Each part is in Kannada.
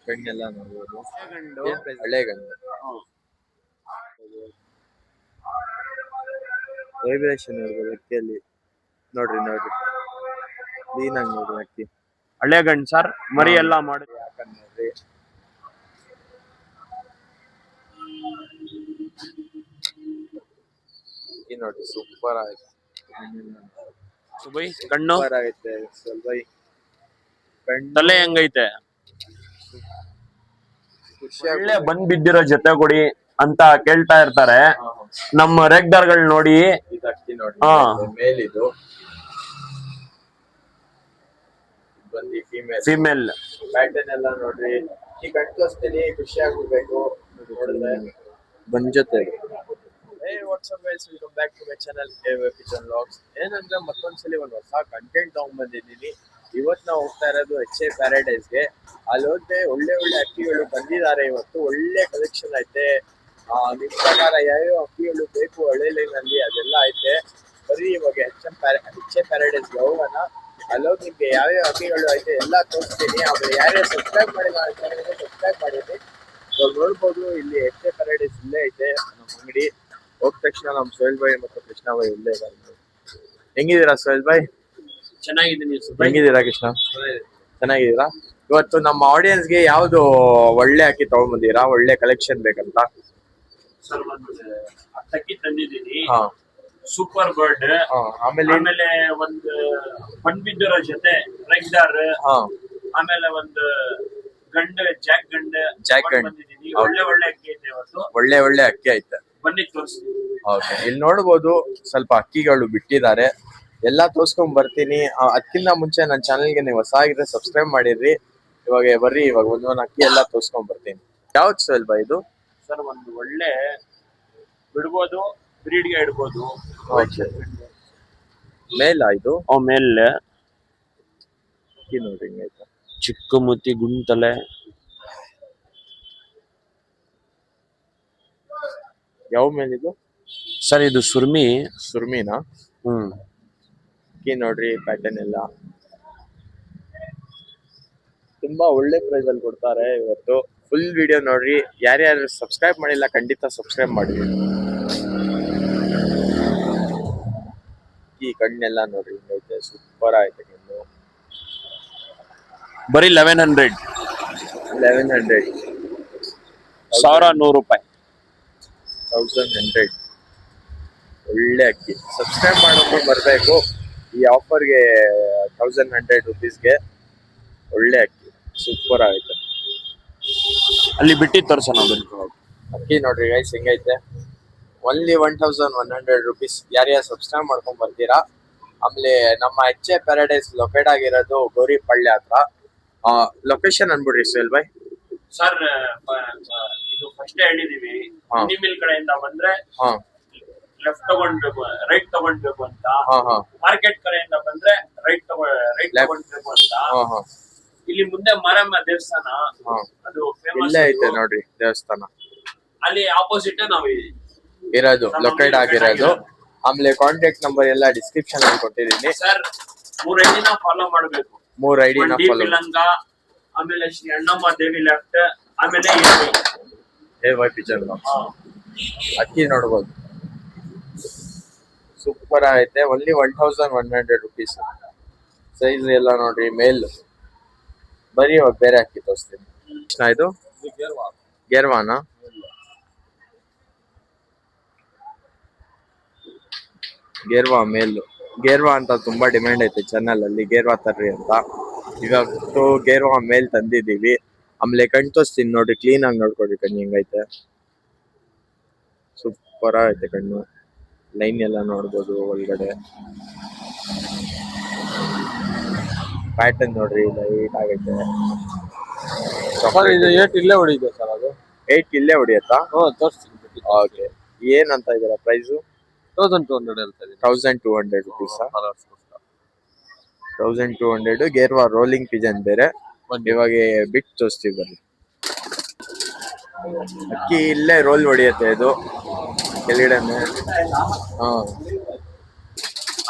ಗಂಡೆಲ್ಲ ನೋಡ್ಬೋದು. ಗಂಡು ಹಳೆ ಗಂಡು ವೈಬ್ರೇಷನ್ ನೋಡ್ಬೋದು ಅಕ್ಕಿಯಲ್ಲಿ. ನೋಡ್ರಿ ಕ್ಲೀನ್ ಆಗಿ ನೋಡ್ರಿ ಅಕ್ಕಿ. ಹಳೆ ಗಂಡು ಸರ್, ಮರಿ ಎಲ್ಲ ಮಾಡಿ ಯಾಕಂದ್ ನೋಡ್ರಿ. ಅಕ್ಕಿ ನೋಡ್ರಿ ಸೂಪರ್ ಆಯ್ತು. ಕಣ್ಣು ಸೂಪರ್ ಆಗೈತೆ ಸ್ವಲ್ಪ. ತಲೆ ಹೆಂಗೈತೆ? ಒಳ್ಳೆ ಬಂದ್ ಬಿದ್ದಿರೋ ಜೊತೆ ಕೊಡಿ ಅಂತ ಕೇಳ್ತಾ ಇರ್ತಾರೆ ನಮ್ಮ ರೇಗ್ದಾರ್ಗಳು ನೋಡಿ. ಇದು ಅಕ್ಕಿ ನೋಡಿ ಮೇಲಿದು ಬಂದು ಫೀಮೇಲ್ ಪ್ಯಾಟರ್ನ್ ಎಲ್ಲ ನೋಡ್ರಿ. ಈ ಗಂಟು ತೋರಿಸ್ತೀನಿ, ಖುಷಿ ಆಗ್ಬಿಡ್ಬೇಕು ನೋಡಿದ್ರೆ. ಬಂದ್ ಜೊತೆ what's up guys, welcome back to my channel kitchen vlogs. ಏನಂದ್ರೆ ಮತ್ತೊಂದ್ಸಲಿ ಒಂದು ಹೊಸ ಕಂಟೆಂಟ್ ತಗೊಂಡ್ಬಂದಿದ್ದೀನಿ. ಇವತ್ತು ನಾವು ಹೋಗ್ತಾ ಇರೋದು HA ಪ್ಯಾರಡೈಸ್ಗೆ. ಅಲ್ಲಿ ಹೋದ್ರೆ ಒಳ್ಳೆ ಅಕ್ಕಿಗಳು ಬಂದಿದ್ದಾರೆ ಇವತ್ತು. ಒಳ್ಳೆ ಕಲೆಕ್ಷನ್ ಐತೆ. ನಿಮ್ ಪ್ರಕಾರ ಯಾವ್ಯಾವ ಅಕ್ಕಿಗಳು ಬೇಕು ಹಳೆ ಲೈನಲ್ಲಿ ಅದೆಲ್ಲ ಐತೆ. ಬರೀ ಇವಾಗ HA ಪ್ಯಾರಡೈಸ್ಗೆ ಹೋಗೋಣ. ಅಲ್ಲೋಗಿ ನಿಮ್ಗೆ ಯಾವ್ಯಾವ ಅಕ್ಕಿಗಳು ಐತೆ ಎಲ್ಲ ತೋರಿಸ್ತೀನಿ. ಆಮೇಲೆ ಯಾರ್ಯಾರು ಸಬ್ಸ್ಕ್ರೈಬ್ ಮಾಡಿಲ್ಲ ಸಬ್ಸ್ಕ್ರೈಬ್ ಮಾಡಿದ್ದೀನಿ. ಇವಾಗ ನೋಡ್ಬೋದು ಇಲ್ಲಿ HA ಪ್ಯಾರಡೈಸ್ ಇಲ್ಲೇ ಐತೆ ನಮ್ಮ ಅಂಗಡಿ. ಹೋದ ತಕ್ಷಣ ನಮ್ಮ ಸೋಹೆಲ್ ಭಾಯ್ ಮತ್ತು ಕೃಷ್ಣ ಭಾಯ್ ಇಲ್ಲೇ ಇದ್ದಾರೆ. ಹೆಂಗಿದ್ದೀರಾ ಸೋಹೆಲ್ ಭಾಯ್? ಚೆನ್ನಾಗಿದ್ದೀನಿ. ಹೆಂಗಿದ್ದೀರಾ ಕೃಷ್ಣ? ಚೆನ್ನಾಗಿದ್ದೀರಾ? ಇವತ್ತು ನಮ್ಮ ಆಡಿಯನ್ಸ್ಗೆ ಯಾವ್ದು ಒಳ್ಳೆ ಅಕ್ಕಿ ತಗೊಂಡ್ಬಂದಿರಾ? ಒಳ್ಳೆ ಕಲೆಕ್ಷನ್ ಬೇಕಂತ ಸರ್ ಒಂದು ಅಕ್ಕಿ ತಂದಿದ್ದೀನಿ. ಹಾ, ಸೂಪರ್ ಬರ್ಡ್. ಆಮೇಲೆ ಒಂದು ಬಂದ್ಬಿದ್ದರ ಜೊತೆ ರೆಗ್ದಾರ್. ಹಾ, ಆಮೇಲೆ ಒಂದು ಗಂಡ ಜಾಕ್ ಗಂಡ ಬಂದಿದ್ದೀನಿ. ಒಳ್ಳೆ ಅಕ್ಕಿ ಐತೆ ಇವತ್ತು. ಒಳ್ಳೆ ಅಕ್ಕಿ ಐತೆ. ಬನ್ನಿ ತೋರಿಸ್ತೀನಿ. ಓಕೆ, ಇಲ್ಲಿ ನೋಡ್ಬೋದು ಸ್ವಲ್ಪ ಅಕ್ಕಿಗಳು ಬಿಟ್ಟಿದ್ದಾರೆ. ಎಲ್ಲಾ ತೋರ್ಸ್ಕೊಂಡ್ ಬರ್ತೀನಿ. ಅದಕ್ಕಿಂತ ಮುಂಚೆ ನನ್ನ ಚಾನಲ್ಗೆ ನೀವು ಹೊಸ ಆಗಿದ್ರೆ ಸಬ್ಸ್ಕ್ರೈಬ್ ಮಾಡಿದ್ರಿ. ಇವಾಗ ಬರ್ರಿ, ಇವಾಗ ಒಂದೊಂದು ಅಕ್ಕಿ ಎಲ್ಲಾ ತೋರ್ಸ್ಕೊಂಡ್ ಬರ್ತೀನಿ. ಯಾವ್ದು ಸೋಹೆಲ್ ಭಾಯ್ ಇದು? ಸರ್ ಒಂದು ಒಳ್ಳೆ ಬಿಡ್ಬೋದು, ಬ್ರೀಡ್ಗೆ ಇಡ್ಬೋದು. ಮೇಲ್ ಇದು ಮೇಲೆ ಅಕ್ಕಿ ನೋಡ್ರಿ ಹಿಂಗೈತೆ. ಚಿಕ್ಕ ಮುತ್ತಿ ಗುಂಟಲೆ. ಯಾವ ಮೇಲಿದು ಸರ್ ಇದು ಸುರ್ಮಿನಾ? ಅಕ್ಕಿ ನೋಡ್ರಿ ಪ್ಯಾಟರ್ನ್ ಎಲ್ಲ ತುಂಬಾ ಒಳ್ಳೆ ಪ್ರೈಸ್ ಅಲ್ಲಿ ಕೊಡ್ತಾರೆ ಇವತ್ತು. ಫುಲ್ ವಿಡಿಯೋ ನೋಡ್ರಿ. ಯಾರ್ಯಾರು ಸಬ್ಸ್ಕ್ರೈಬ್ ಮಾಡಿಲ್ಲ ಖಂಡಿತ ಸಬ್ಸ್ಕ್ರೈಬ್ ಮಾಡಿ. ಈ ಕಣ್ಣೆಲ್ಲ ನೋಡ್ರಿ ಹಿಂಗೈತೆ, ಸೂಪರ್ ಆಯ್ತು ಕಣ್ಣು. ಬರೀ 1100 1100 ರೂಪಾಯಿ. 1100 ಒಳ್ಳೆ ಅಕ್ಕಿ. ಸಬ್ಸ್ಕ್ರೈಬ್ ಮಾಡ್ಕೊಂಡು ಬರ್ಬೇಕು ಈ ಆಫರ್ಗೆ. 1100 ರುಪೀಸ್ಗೆ ಒಳ್ಳೆ ಅಕ್ಕಿ, ಸೂಪರ್ ಆಗುತ್ತೆ. ಅಲ್ಲಿ ಬಿಟ್ಟಿ ತೋರ್ಸೋಣ. ಅಕ್ಕಿ ನೋಡ್ರಿ ಗೈಸ್ ಹೆಂಗೈತೆ. Only 1100 rupees. ಯಾರ್ಯಾರು ಸಬ್ಸ್ಕ್ರೈಬ್ ಮಾಡ್ಕೊಂಡ್ ಬರ್ತೀರಾ. ಆಮೇಲೆ ನಮ್ಮ HA ಪ್ಯಾರಡೈಸ್ ಲೊಕೇಟ್ ಆಗಿರೋದು ಗೌರಿಪಳ್ಳಿ ಹತ್ರ. ಲೊಕೇಶನ್ ಅನ್ಬಿಡ್ರಿ ಸೋಹೆಲ್ ಭಾಯ್. ಸರ್ ಇದು ಫಸ್ಟ್ ಹೇಳಿದೀವಿ. ಮಿಲ್ ಕಡೆಯಿಂದ ಬಂದ್ರೆ ಲೆಫ್ಟ್ ತಗೊಂಡ್ಬೇಕು, ರೈಟ್ ತಗೊಂಡ್ಬೇಕು ಅಂತ. ಮಾರ್ಕೆಟ್ ಕಡೆಯಿಂದ ಬಂದ್ರೆ ರೈಟ್ ತಗೊಂಡ್ಬೇಕು ಅಂತ. ಇಲ್ಲಿ ಮುಂದೆ ಮಾರಮ್ಮ ದೇವಸ್ಥಾನ, ಅದು ಫೇಮಸ್ ಐತೆ ನೋಡ್ರಿ ದೇವಸ್ಥಾನ. ಅಲ್ಲಿ ಆಪೋಸಿಟ್ ನಾವು ಇರೋದು, ಲೊಕೇಟ್ ಆಗಿರೋದು. ಆಮೇಲೆ ಕಾಂಟ್ಯಾಕ್ಟ್ ನಂಬರ್ ಎಲ್ಲ ಡಿಸ್ಕ್ರಿಪ್ಷನ್ ಅಲ್ಲಿ ಕೊಟ್ಟಿದ್ದೀನಿ. ಸರ್ 3 ಐಡಿನ ಫಾಲೋ ಮಾಡ್ಬೇಕು. 3 ಐಡಿನ ಫಾಲೋ. ಆಮೇಲೆ ಶ್ರೀ ಅಣ್ಣಮ್ಮ ದೇವಿ ಲೆಫ್ಟ್, ಆಮೇಲೆ ಅಕ್ಕಿ ನೋಡ್ಬೋದು ಸೂಪರ್ ಐತೆ. Only 1100 rupees. ಸೈಜ್ ಎಲ್ಲ ನೋಡ್ರಿ ಮೇಲ್. ಬರೀ ಇವಾಗ ಬೇರೆ ಅಕ್ಕಿ ತೋರಿಸ್ತೀನಿ. ಇದು ಗೇರ್ವಾನಾ? ಗೇರ್ವಾ ಮೇಲ್. ಗೇರ್ವಾ ಅಂತ ತುಂಬಾ ಡಿಮ್ಯಾಂಡ್ ಐತೆ ಚಾನಲ್ ಅಲ್ಲಿ. ಗೇರ್ವಾ ತರ್ರಿ ಅಂತ ಇವತ್ತು ಗೇರ್ವಾ ಮೇಲ್ ತಂದಿದ್ದೀವಿ. ಆಮೇಲೆ ಕಣ್ ತೋರಿಸ್ತೀನಿ ನೋಡ್ರಿ, ಕ್ಲೀನ್ ಆಗಿ ನೋಡ್ಕೊಡ್ರಿ ಕಣ್ಣು ಹೆಂಗೈತೆ. ಸೂಪರ್ ಐತೆ ಕಣ್ಣು. ಲೈನ್ ಎಲ್ಲ ನೋಡ್ಬೋದು ಒಳಗಡೆ. ಪ್ಯಾಟರ್ನ್ ನೋಡ್ರಿ ಲೈಟ್ ಆಗೈತೆ. ಇದು 8 ಇಲ್ಲೇ ಹೊಡಿದೆ ಸರ್. ಅದು 8 ಇಲ್ಲೇ ಹೊಡಿಯತ್ತಾ? ತೋರಿಸ್ತೀನಿ. ಓಕೆ, ಏನಂತ ಇದೀರಾ ಪ್ರೈಸು? 1200 ಹೇಳ್ತಾ ಇದ್ದೀನಿ. 1200 ರುಪೀಸ್. 1200 ಗೇರ್ವಾ ರೋಲಿಂಗ್ ಪಿಜನ್ ಬೇರೆ. ಇವಾಗ ಬಿಟ್ಟು ತೋರಿಸ್ತೀವಿ ಬನ್ನಿ. ಅಕ್ಕಿ ಇಲ್ಲೇ ರೋಲ್ ಹೊಡಿಯತ್ತೆ ಇದು ಕೆಳಗಡೆ.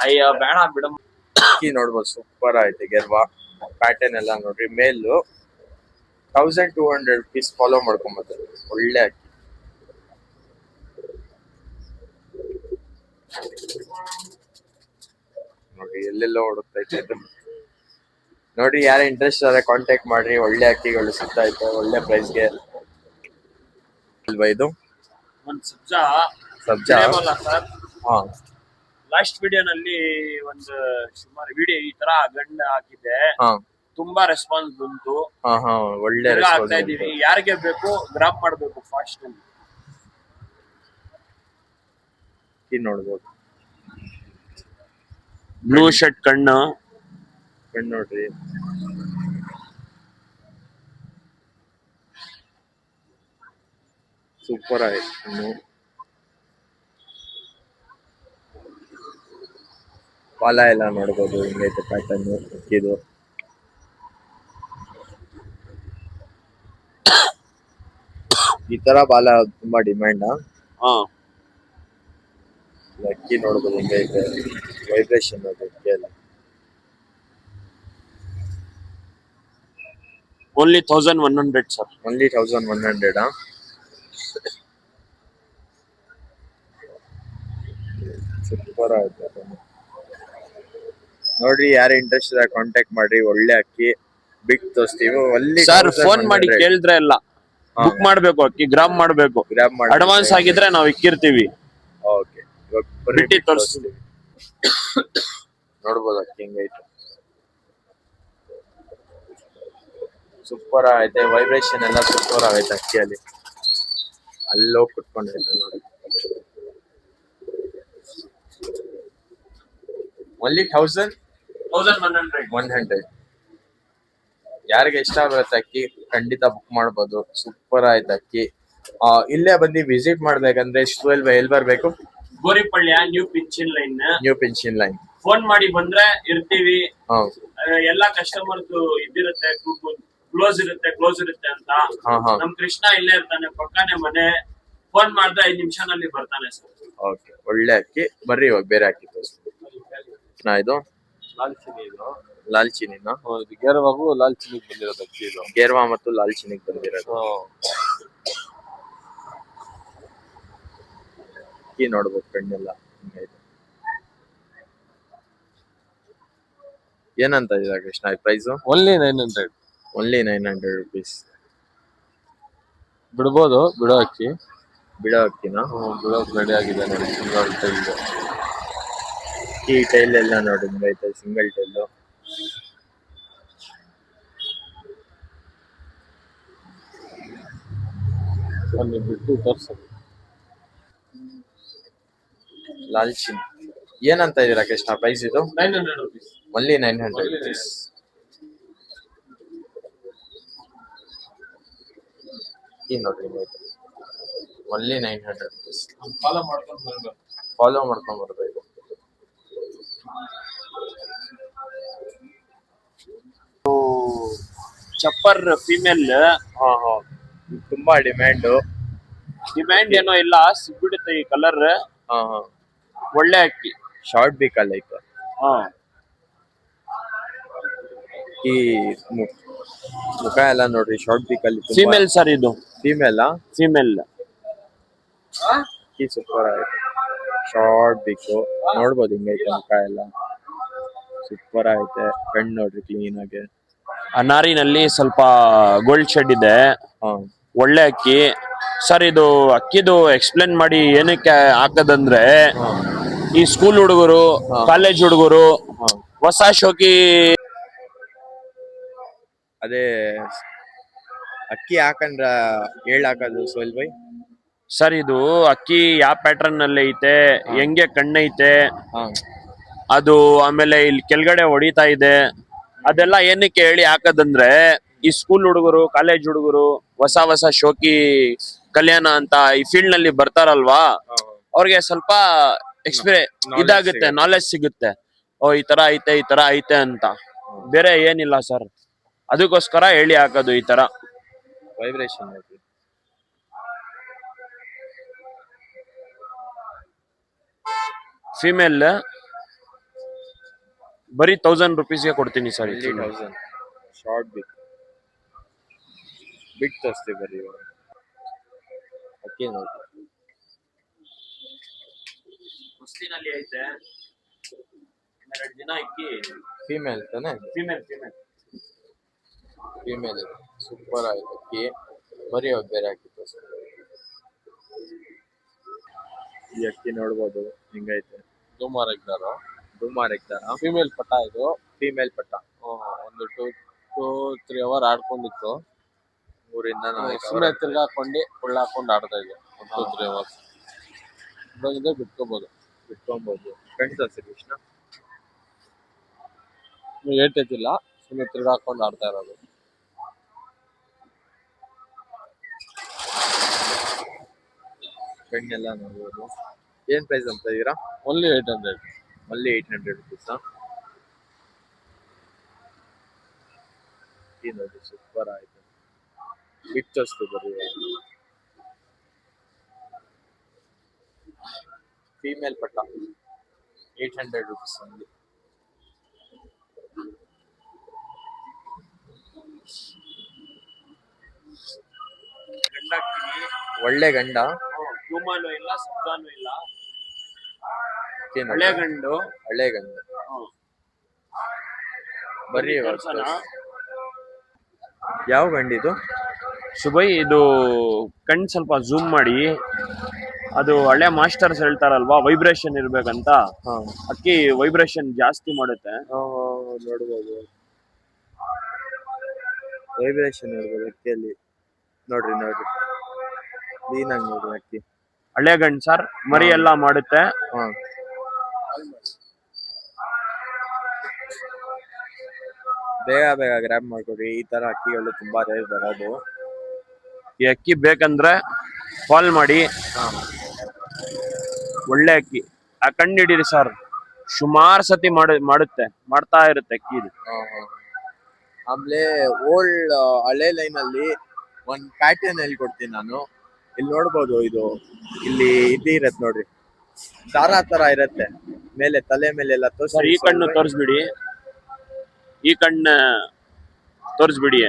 ಅಯ್ಯ ಬೇಡ ಬಿಡಮ್. ಅಕ್ಕಿ ನೋಡ್ಬೋದು ಸೂಪರ್ ಐತೆ. ಗೇರ್ವಾ ಪ್ಯಾಟರ್ನ್ ಎಲ್ಲ ನೋಡ್ರಿ ಮೇಲು. 1200 rupees ಫಾಲೋ ಮಾಡ್ಕೊಂಬರ್ತಾರೆ. ಒಳ್ಳೆ ಅಕ್ಕಿ. ನೋಡಿ ಎಲ್ಲೆಲ್ಲೋ ಹುಡುಕ್ತಾ ಇತ್ತು. ನೋಡಿ ಯಾರ ಇಂಟ್ರೆಸ್ಟ್ ಆದ್ರೆ ಕಾಂಟ್ಯಾಕ್ಟ್ ಮಾಡ್ರಿ. ಒಳ್ಳೆ ಅಕ್ಕಿಗಳು ಸಿಗ್ತಾ ಇತ್ತು ಒಳ್ಳೆ ಪ್ರೈಸ್ಗೆ ಅಲ್ವಾ ಇದು. ಒಂದ್ ಸಬ್ಜಾ ಸಬ್ಜಾ ಸರ್. ಹಾ ಲಾಸ್ಟ್ ವಿಡಿಯೋನಲ್ಲಿ ಒಂದು ಸುಮಾರು ವಿಡಿಯೋ ಈ ತರ ಗಂಡ ಹಾಕಿದ್ದೆ. ಹಾ ತುಂಬಾ ರೆಸ್ಪಾನ್ಸ್ ಬಂತು. ಹಾ ಹಾ ಒಳ್ಳೆ ಆಗ್ತಾ ಇದೀವಿ. ಯಾರಿಗೆ ಬೇಕು ಗ್ರಾಪ್ ಮಾಡ್ಬೇಕು ಫಾಸ್ಟ್ ಅಲ್ಲಿ ನೋಡ್ಬೋದು. ಬ್ಲೂ ಶರ್ಟ್ ಕಣ್ಣು ನೋಡ್ರಿ. ಸೂಪರ್ ಆಯ್ತು. ಬಾಲ ಎಲ್ಲ ನೋಡ್ಬೋದು ಹಿಂಗೈತೆ ಪ್ಯಾಟರ್ನ್ ಅಕ್ಕಿದು. ಈ ತರ ಬಾಲ ತುಂಬಾ ಡಿಮ್ಯಾಂಡ್. ಅಕ್ಕಿ ನೋಡ್ಬೋದು ಹಿಂಗೈತೆ. ವೈಬ್ರೇಷನ್ ಅದು ಅಕ್ಕಿ ಎಲ್ಲ. Only 1100 sir. ಓನ್ಲಿ 1100. ಸೂಪರ್ ಆಯ್ತು. ನೋಡ್ರಿ ಯಾರು ಇಂಟ್ರೆಸ್ಟ್ ಇದೆ ಕಾಂಟ್ಯಾಕ್ಟ್ ಮಾಡ್ರಿ. ಒಳ್ಳೆ ಅಕ್ಕಿ ಬಿಗ್ ತೋರಿಸ್ತೀವಿ. ಅಲ್ಲಿ ಸರ್ ಫೋನ್ ಮಾಡಿ ಕೇಳಿದ್ರೆ ಎಲ್ಲ ಬುಕ್ ಮಾಡ್ಬೇಕು. ಅಕ್ಕಿ ಗ್ರಾಮ್ ಮಾಡ್ಬೇಕು. ಅಡ್ವಾನ್ಸ್ ಆಗಿದ್ರೆ ನಾವು ಇಕ್ಕಿರ್ತೀವಿ. ಓಕೆ ಬಿಟ್ಟಿ ತೋರಿಸ್ತೀವಿ. ನೋಡ್ಬೋದು ಅಕ್ಕಿ ಹಿಂಗೈತೆ. ಸೂಪರ್ ಆಗೈತೆ. ವೈಬ್ರೇಷನ್ ಎಲ್ಲ ಸೂಪರ್ ಆಗೈತೆ ಅಕ್ಕಿಯಲ್ಲಿ. ಅಲ್ಲೋಗಿ ಕುತ್ಕೊಂಡೈತೆ ನೋಡಿ. ಓನ್ಲಿ 1100. ಯಾರಿಗೆ ಇಷ್ಟ ಬರುತ್ತೆ ಅಕ್ಕಿ ಖಂಡಿತ ಬುಕ್ ಮಾಡ್ಬೋದು. ಸೂಪರ್ ಆಯ್ತು ಅಕ್ಕಿ. ಇಲ್ಲೇ ಬಂದು ವಿಸಿಟ್ ಮಾಡ್ಬೇಕಂದ್ರೆ ಎಲ್ಲಿ ಬರ್ಬೇಕು? ಗೋರಿಪಳ್ಳಿಯ ನ್ಯೂ ಪಿಂಚಿನ್ ಲೈನ್. ಫೋನ್ ಮಾಡಿ ಬಂದ್ರೆ ಇರ್ತೀವಿ. ಎಲ್ಲಾ ಕಸ್ಟಮರ್ಸ್ ಇದಿರುತ್ತೆ, ಕ್ಲೋಸ್ ಇರುತ್ತೆ ಅಂತ. ನಮ್ ಕೃಷ್ಣ ಇಲ್ಲೇ ಇರ್ತಾನೆ, ಪಕ್ಕನೆ ಮನೆ. ಫೋನ್ ಮಾಡಿದ್ರೆ 5 ನಿಮಿಷನಲ್ಲಿ ಬರ್ತಾನೆ ಸರ್. ಓಕೆ ಒಳ್ಳೆ ಅಕ್ಕಿ. ಬರ್ರಿ ಇವಾಗ ಬೇರೆ ಅಕ್ಕಿ ತೋರಿಸ್ತೀನಿ. ಇದು ಲಾಲ್ಚಿನಿನ ಗೇರ್ವಾಗೂ ಲಾಲ್ಚಿನಿಗೆ ಬಂದಿರೋದು ಅಕ್ಕಿ ಇದು. ಗೇರ್ವಾ ಮತ್ತು ಲಾಲ್ಚಿನಿಗೆ ಬಂದಿರೋದು ಅಕ್ಕಿ ನೋಡ್ಬೋದು. ಕಣ್ಣೆಲ್ಲ ಹಿಂಗೈತೆ. ಏನಂತ ಇದೆ Krishna price? Only 900. Only 900 rupees. ಬಿಡ್ಬೋದು. ಬಿಡೋ ಅಕ್ಕಿ. ಅಕ್ಕಿನ ಬಿಡೋಕ್ ರೆಡಿ ಆಗಿದೆ ನೋಡಿ. ಸಿಂಗಲ್ ಟೈಲ್ ಈ ಟೈಲ್ ಎಲ್ಲ ನೋಡಿ ಹಿಂಗೈತೆ. ಸಿಂಗಲ್ ಟೈಲ್ ಬಿಟ್ಟು ತೋರ್ಸೋದು. ಲಾಲ್ಚಿನ್ ಏನಂತ ಇದೀರಾ ಕೃಷ್ಣ ಪ್ರೈಸ್ ಇದು? 900 rupees. Only 900 rupees. ಈ ನೋಡ್ರಿ ಓನ್ಲಿ 900 rupees. ಫಾಲೋ ಮಾಡ್ಕೊಂಡು ಬರ್ಬೇಕು. ಚಪ್ಪರ್ ಫೀಮೇಲ್ ತುಂಬಾ ಡಿಮ್ಯಾಂಡ್ ಏನೋ ಇಲ್ಲ, ಸಿಗ್ಬಿಡುತ್ತೆ ಈ ಕಲರ್. ಒಳ್ಳೆ ಅಕ್ಕಿ. ಶಾರ್ಟ್ ಬೇಕಲ್ಲ ಈಗ. ಈ ಮುಖ ಎಲ್ಲ ನೋಡ್ರಿ ಶಾರ್ಟ್ ಬೇಕಲ್ಲಿ. ಫೀಮೇಲ್ ಸರ್ ಇದು. ಫೀಮೇಲ್ ಅಕ್ಕಿ ಸೂಪರ್ ಆಯ್ತು. ಶಾರ್ಟ್ ಬೇಕು ನೋಡ್ಬೋದು ಹಿಂಗೈತೆ. ಮುಖ ಎಲ್ಲ ಸೂಪರ್ ಐತೆ. ಕಣ್ಣು ನೋಡ್ರಿ ಕ್ಲೀನ್ ಆಗಿ. ಅನಾರಿನಲ್ಲಿ ಸ್ವಲ್ಪ ಗೋಲ್ಡ್ ಶೆಡ್ ಇದೆ. ಒಳ್ಳೆ ಅಕ್ಕಿ ಸರ್. ಇದು ಅಕ್ಕಿದು ಎಕ್ಸ್ಪ್ಲೇನ್ ಮಾಡಿ ಏನಕ್ಕೆ ಹಾಕದಂದ್ರೆ, ಈ ಸ್ಕೂಲ್ ಹುಡುಗರು, ಕಾಲೇಜ್ ಹುಡುಗರು ಹೊಸ ಶೋಕಿ. ಅದೇ ಅಕ್ಕಿ ಹಾಕಂದ್ರ ಹಾಕೋದು ಸೋಲ್ ಬೈ ಸರ್. ಇದು ಅಕ್ಕಿ ಯಾವ ಪ್ಯಾಟರ್ನ್ ಅಲ್ಲಿ ಐತೆ, ಹೆಂಗೆ ಕಣ್ಣೈತೆ ಅದು, ಆಮೇಲೆ ಇಲ್ಲಿ ಕೆಳಗಡೆ ಹೊಡಿತಾ ಇದೆ, ಅದೆಲ್ಲ ಏನಕ್ಕೆ ಹೇಳಿ ಹಾಕದಂದ್ರೆ, ಈ ಸ್ಕೂಲ್ ಹುಡುಗರು, ಕಾಲೇಜ್ ಹುಡುಗರು ಹೊಸ ಶೋಕಿ ಕಲ್ಯಾಣ ಅಂತ ಈ ಫೀಲ್ಡ್ ನಲ್ಲಿ ಬರ್ತಾರಲ್ವಾ, ಅವ್ರಿಗೆ ಸ್ವಲ್ಪ ಇದಾಗುತ್ತೆ, ನಾಲೆಜ್ ಸಿಗುತ್ತೆ. ಓ ಈ ತರ ಐತೆ ಅಂತ. ಬೇರೆ ಏನಿಲ್ಲ ಸರ್. ಅದಕ್ಕೋಸ್ಕರ ಹೇಳಿ ಹಾಕೋದು ಈ ತರ. ವೈಬ್ರೇಷನ್ ಫಿಮೇಲ್ ಬರೀ 1000 rupees ಗೆ ಕೊಡ್ತೀನಿ ಸರ್. ಶಾರ್ಟ್ ಬಿಗ್ ಬಿಟ್ಟು ತೋರಿಸ್ತೀವಿ ಬರ್ರಿ ಇವಾಗ. ಅಕ್ಕಿ ನೋಡಿ, ಕುಸ್ತಿನಲ್ಲಿ ಐತೆ 2 ದಿನ ಅಕ್ಕಿ. ಫೀಮೇಲ್ ತಾನೆ? ಫಿಮೇಲ್ ಫೀಮೇಲ್ ಸೂಪರ್ ಆಯ್ತು ಅಕ್ಕಿ. ಬರೀ ಇವಾಗ ಬೇರೆ ಅಕ್ಕಿ ತೋರಿಸ್ತೀವಿ. ಈ ಅಕ್ಕಿ ನೋಡ್ಬೋದು ಹಿಂಗೈತೆ. ದುಮಾರ್ ಎಗ್ದಾರು ದುಮಾರ್ ಎಗ್ದಾರ? ಫೀಮೇಲ್ ಪಟ್ಟ ಇದು. ಫೀಮೇಲ್ ಪಟ್ಟ. ಒಂದು 2-3 ಅವರ್ ಆಡ್ಕೊಂಡಿತ್ತು. 3 ಇಂದ 4 ಸುಮ್ಮನೆ ತಿರ್ಗಾಕೊಂಡು ಹಾಕೊಂಡು ಆಡ್ತಾ ಇದೆ. 2-3 ಅವರ್ಸ್ ಇದಾಗಿದೆ. ಬಿಟ್ಕೊಬೋದು. ಕಣ್ ತೋರಿಸಿ ಕೃಷ್ಣ. ಏಟ್ ಎತ್ತಿಲ್ಲ, ಸುಮ್ಮನೆ ತಿರ್ಗಾಕೊಂಡು ಆಡ್ತಾ ಇರೋದು. ಕಣ್ಣೆಲ್ಲ ನೋಡ್ಬೋದು. ಏನ್ ಪ್ರೈಸ್ ಅಂತ ಇದೀರಾ? ಓನ್ಲಿ 800. ಅಲ್ಲಿ 800 ರುಪೀಸ್. ಈ ನೋಡಿ ಸೂಪರ್ ಆಯ್ತು. ಬಿಟ್ಟು ತೋರಿಸ್ತೀವಿ ಬರ್ರಿ. ಫೀಮೇಲ್ ಪಟ್ಟ 800 ರುಪೀಸ್ only. ಗಂಡ ಹಾಕ್ತೀನಿ. ಒಳ್ಳೆ ಗಂಡ. ಟೂಮಾನು ಇಲ್ಲ, ಸಬ್ಜಾನು ಇಲ್ಲ. ಅಕ್ಕಿ ನೋಡಿ. ಹಳೆ ಗಂಡು. ಹಳೆ ಗಂಡ. ಬರ್ರಿ ಇವಾಗ ತೋರ್ಸೋಣ. ಯಾವ ಗಂಡಿದು? ಶುಭಯ್, ಇದು ಕಣ್ ಸ್ವಲ್ಪ ಝೂಮ್ ಮಾಡಿ. ಅದು ಹಳೆ ಮಾಸ್ಟರ್ಸ್ ಹೇಳ್ತಾರಲ್ವಾ, ವೈಬ್ರೇಷನ್ ಇರ್ಬೇಕಂತ. ಹಾ, ಅಕ್ಕಿ ವೈಬ್ರೇಷನ್ ಜಾಸ್ತಿ ಮಾಡುತ್ತೆ. ನೋಡ್ಬೋದು. ವೈಬ್ರೇಷನ್ ನೋಡ್ಬೋದು ಅಕ್ಕಿಯಲ್ಲಿ. ನೋಡ್ರಿ ಕ್ಲೀನಾಗಿ ನೋಡ್ರಿ ಅಕ್ಕಿ. ಹಳೆ ಗಂಡ್ ಸರ್, ಮರಿ ಎಲ್ಲ ಮಾಡುತ್ತೆ. ಹಾ, ಬೇಗ ಗ್ರ್ಯಾಬ್ ಮಾಡ್ಕೊಡ್ರಿ. ಈ ತರ ಅಕ್ಕಿಗಳು ತುಂಬಾ ರೇರ್ ಬರೋದು. ಈ ಅಕ್ಕಿ ಬೇಕಂದ್ರೆ ಕಾಲ್ ಮಾಡಿ. ಒಳ್ಳೆ ಅಕ್ಕಿ. ಆ ಕಣ್ಣು ಹಿಡೀರಿ ಸರ್, ಸುಮಾರು ಸತಿ ಮಾಡ್ತಾ ಇರುತ್ತೆ ಅಕ್ಕಿ ಇದು. ಆಮೇಲೆ ಓಲ್ಡ್ ಹಳೆ ಲೈನ್ ಅಲ್ಲಿ ಒಂದ್ ಪ್ಯಾಟರ್ನ್ ಹೇಳ್ಕೊಡ್ತೀನಿ ನಾನು. ಇಲ್ಲಿ ನೋಡ್ಬೋದು, ಇಲ್ಲಿ ಇರತ್ತೆ ನೋಡ್ರಿ, ದಾರ ತರ ಇರತ್ತೆ ಮೇಲೆ, ತಲೆ ಮೇಲೆ ಎಲ್ಲ ಸರ್, ಈ ಕಣ್ಣು ತೋರಿಸ್ಬಿಡಿ. ಈ ಕಣ್ಣು ತೋರಿಸ್ಬಿಡಿ.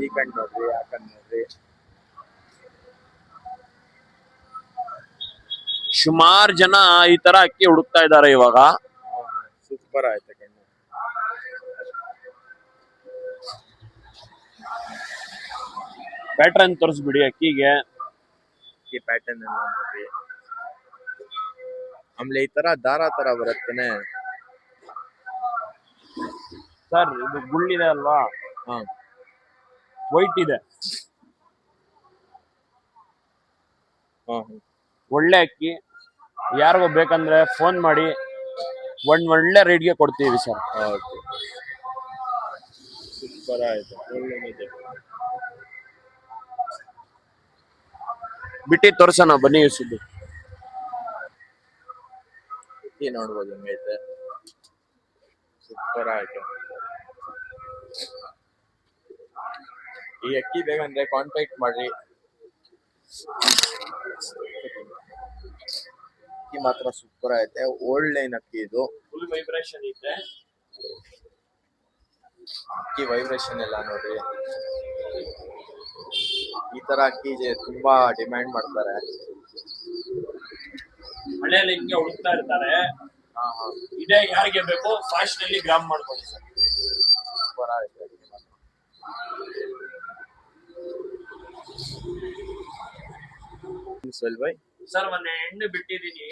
ಈ ಕಣ್ಣು ನೋಡ್ರಿ, ಆ ಕಣ್ಣು ನೋಡ್ರಿ. ಸುಮಾರು ಜನ ಈ ತರ ಅಕ್ಕಿ ಹುಡುಕ್ತಾ ಇದಾರೆ ಇವಾಗ. ಸೂಪರ್ ಆಯ್ತು ಕಣ್ಣು. ಪ್ಯಾಟ್ರನ್ ತೋರಿಸ್ಬಿಡಿ ಅಕ್ಕಿಗೆ. ಈ ಪ್ಯಾಟರ್ನ್ ಎಲ್ಲ ನೋಡ್ರಿ. ಆಮೇಲೆ ಈ ತರ ದಾರ ತರ ಬರುತ್ತೇನೆ ಸರ್. ಇದು ಗುಳ್ಳಿದೆ ಅಲ್ವಾ, ವೈಟ್ ಇದೆ. ಒಳ್ಳೆ ಅಕ್ಕಿ. ಯಾರಿಗೋ ಬೇಕಂದ್ರೆ ಫೋನ್ ಮಾಡಿ, ಒಳ್ಳೆ ರೇಟ್ಗೆ ಕೊಡ್ತೀವಿ ಸರ್. ಸೂಪರ್ ಆಯ್ತು. ಬಿಟ್ಟಿ ತೋರ್ಸೋಣ ಬನ್ನಿ ಸುದ್ದಿ. ಅಕ್ಕಿ ನೋಡ್ಬೋದು ಹೆಂಗೈತೆ. ಸೂಪರ್ ಆಯ್ತು. ಈ ಅಕ್ಕಿ ಬೇಕಂದ್ರೆ ಕಾಂಟ್ಯಾಕ್ಟ್ ಮಾಡ್ರಿ. ಅಕ್ಕಿ ಮಾತ್ರ ಸೂಪರ್ ಐತೆ. ಓಲ್ಡ್ ಲೈನ್ ಅಕ್ಕಿ ಇದು. ಫುಲ್ ವೈಬ್ರೇಷನ್ ಇದೆ. ಅಕ್ಕಿ ವೈಬ್ರೇಷನ್ ಎಲ್ಲ ನೋಡ್ರಿ. ಈ ತರ ಅಕ್ಕಿ ತುಂಬಾ ಡಿಮ್ಯಾಂಡ್ ಮಾಡ್ತಾರೆ. ಹಳೆ ಲೈನ್ಗೆ ಹುಡುಕ್ತಾ ಇರ್ತಾರೆ. ಇದೇ ಯಾರಿಗೆ ಬೇಕು ಫಾಸ್ಟ್ ನಲ್ಲಿ ಗ್ರಾಮ್ ಮಾಡ್ಕೊಳ್ಳಿ ಸರ್. ಸೂಪರ್ ಆಯ್ತು ಅಕ್ಕಿ ಮಾತ್ರ. ಸರ್, ಮೊನ್ನೆ ಎಣ್ಣೆ ಬಿಟ್ಟಿದೀನಿ.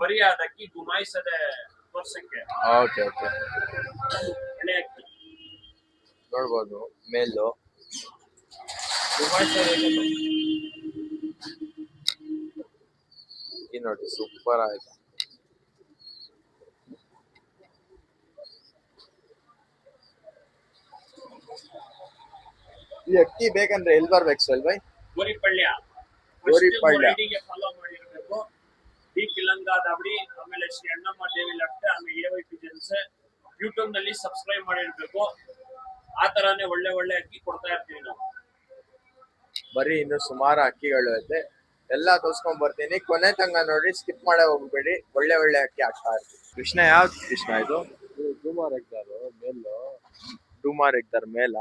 ಬರೀ ಅದ್ ಅಕ್ಕಿ ಗುಮಾಯಿಸದೆ ತೋರ್ಸಕ್ಕೆ. ಓಕೆ ಹಳೆ ಅಕ್ಕಿ ನೋಡ್ಬೋದು. ಮೇಲು ಅಕ್ಕಿ ನೋಡಿ, ಸೂಪರ್ ಆಯ್ತು. ಈ ಅಕ್ಕಿ ಬೇಕಂದ್ರೆ ಎಲ್ಲಿ ಬರ್ಬೇಕು ಸಲ್ವೈ? ಗೋರಿಪಳ್ಯ. ಫಾಲೋ ಮಾಡಿರ್ಬೇಕು. ಡಿ ಕಿಲಂಗಾದಾವಡಿ, ಆಮೇಲೆ ಶ್ರೀ ಅಣ್ಣಮ್ಮ ದೇವಿ ಲೆಫ್ಟ್, ಆಮೇಲೆ AY ಪಿಜನ್ಸ್. ಯೂಟ್ಯೂಬ್ ನಲ್ಲಿ ಸಬ್ಸ್ಕ್ರೈಬ್ ಮಾಡಿರ್ಬೇಕು. ಆ ತರಾನೇ ಒಳ್ಳೆ ಅಕ್ಕಿ ಕೊಡ್ತಾ ಇರ್ತೀವಿ ನಾವು. ಬರೀ ಇನ್ನು ಸುಮಾರು ಅಕ್ಕಿಗಳು ಐತೆ, ಎಲ್ಲಾ ತೋರ್ಸ್ಕೊಂಡ್ ಬರ್ತೀನಿ. ಕೊನೆ ತನಕ ನೋಡಿ, ಸ್ಕಿಪ್ ಮಾಡೇ ಹೋಗ್ಬೇಡಿ. ಒಳ್ಳೆ ಅಕ್ಕಿ ಆಗ್ತಾ ಇರ್ತೀವಿ. ಕೃಷ್ಣ, ಯಾವ್ದು ಕೃಷ್ಣ ಇದು? ದುಮಾರ್ ಎಗ್ದಾರು ಮೇಲು. ಡುಮಾರ್ ಎಗ್ದಾರ್ ಮೇಲ.